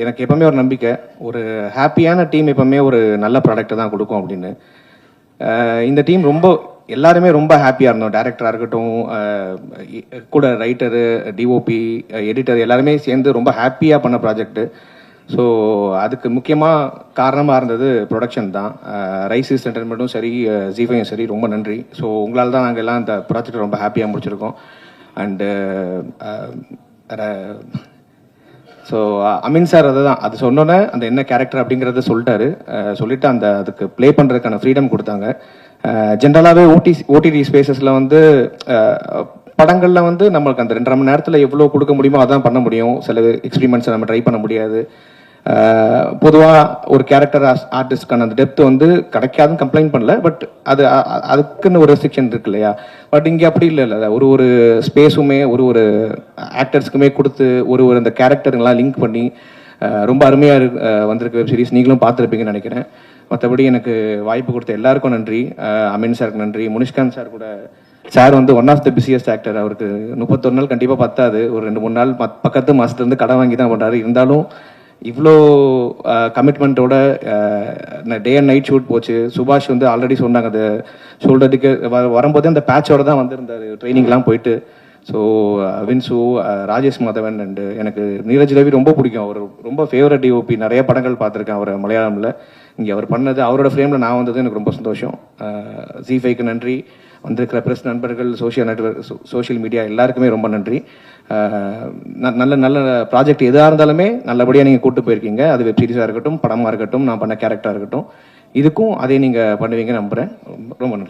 எனக்கு எப்பவுமே ஒரு நம்பிக்கை, ஒரு ஹாப்பியான டீம் எப்பவுமே ஒரு நல்ல ப்ராடக்ட் தான் கொடுக்கும் அப்படின்னு. இந்த டீம் ரொம்ப எல்லாருமே ரொம்ப ஹாப்பியாக இருந்தோம். டேரக்டராக இருக்கட்டும், கூட ரைட்டரு, டிஓபி, எடிட்டர் எல்லாருமே சேர்ந்து ரொம்ப ஹாப்பியாக பண்ண ப்ராஜெக்ட்டு. ஸோ அதுக்கு முக்கியமாக காரணமாக இருந்தது ப்ரொடக்ஷன் தான். ரைசிஸ் என்டர்டைன்மெண்ட்டும் சரி, ஜீஃபையும் சரி, ரொம்ப நன்றி. ஸோ உங்களால் தான் நாங்கள் எல்லாம் இந்த ப்ராஜெக்ட் ரொம்ப ஹாப்பியாக முடிச்சிருக்கோம். அண்டு ஸோ அமீன் சார் அது சொன்னோன்னே அந்த என்ன கேரக்டர் அப்படிங்கிறத சொல்லிட்டாரு. சொல்லிட்டு அதுக்கு ப்ளே பண்ணுறதுக்கான ஃப்ரீடம் கொடுத்தாங்க. ஜென்ரலாகவே ஓடிடி ஸ்பேசஸில் வந்து படங்களில் வந்து நம்மளுக்கு அந்த 2.5 மணி நேரத்தில் எவ்வளோ கொடுக்க முடியுமோ அதான் பண்ண முடியும். சில எக்ஸ்பெரிமெண்ட்ஸை நம்ம ட்ரை பண்ண முடியாது. பொதுவாக ஒரு கேரக்டர் ஆர்டிஸ்ட்கான அந்த டெப்த் வந்து கிடைக்காதுன்னு கம்ப்ளைண்ட் பண்ணல. பட் அதுக்குன்னு ஒரு ரெஸ்ட்ரிக்ஷன் இருக்கு இல்லையா. பட் இங்கே அப்படி இல்லை. ஒரு ஸ்பேஸுமே ஒரு ஆக்டர்ஸ்க்குமே கொடுத்து ஒரு அந்த கேரக்டருங்கெல்லாம் லிங்க் பண்ணி ரொம்ப அருமையாக வந்திருக்க வெப் சீரிஸ். நீங்களும் பார்த்துருப்பீங்கன்னு நினைக்கிறேன். மற்றபடி எனக்கு வாய்ப்பு கொடுத்த எல்லாருக்கும் நன்றி. அமீன் சாருக்கு நன்றி. முனிஷ்காந்த் சார் கூட, சார் வந்து one of the busiest actor. அவருக்கு 31 நாள் கண்டிப்பாக பத்தாது. ஒரு 2-3 நாள் பக்கத்து மாதத்துலேருந்து கடன் வாங்கி தான் பண்ணுறாரு. இருந்தாலும் இவ்வளோ கமிட்மெண்ட்டோட டே அண்ட் நைட் ஷூட் போச்சு. சுபாஷ் வந்து ஆல்ரெடி சொன்னாங்க, அது ஷோல்டருக்கு வரும்போதே அந்த பேட்சோட தான் வந்திருந்தார் ட்ரைனிங்லாம் போயிட்டு. ஸோ வின்சு, ராஜேஷ் மாதவன் அண்டு எனக்கு நீரஜ் ரவி ரொம்ப பிடிக்கும். அவர் ரொம்ப ஃபேவரட் டிஓபி. நிறைய படங்கள் பார்த்துருக்கேன் அவர் மலையாளமில். இங்கே அவர் பண்ணது, அவரோட ஃப்ரேமில் நான் வந்தது எனக்கு ரொம்ப சந்தோஷம். ஜி5க்கு நன்றி. வந்திருக்கிற ப்ரெஸ் நண்பர்கள், சோஷியல் மீடியா எல்லாருக்குமே ரொம்ப நன்றி. நல்ல நல்ல ப்ராஜெக்ட் எதாக இருந்தாலுமே நல்லபடியாக நீங்கள் கூப்பிட்டு போயிருக்கீங்க. அது வெப் சீரிஸாக இருக்கட்டும், படமாக இருக்கட்டும், நான் பண்ண கேரக்டராக இருக்கட்டும், இதுக்கும் அதே நீங்கள் பண்ணுவீங்கன்னு நம்புகிறேன். ரொம்ப நன்றி.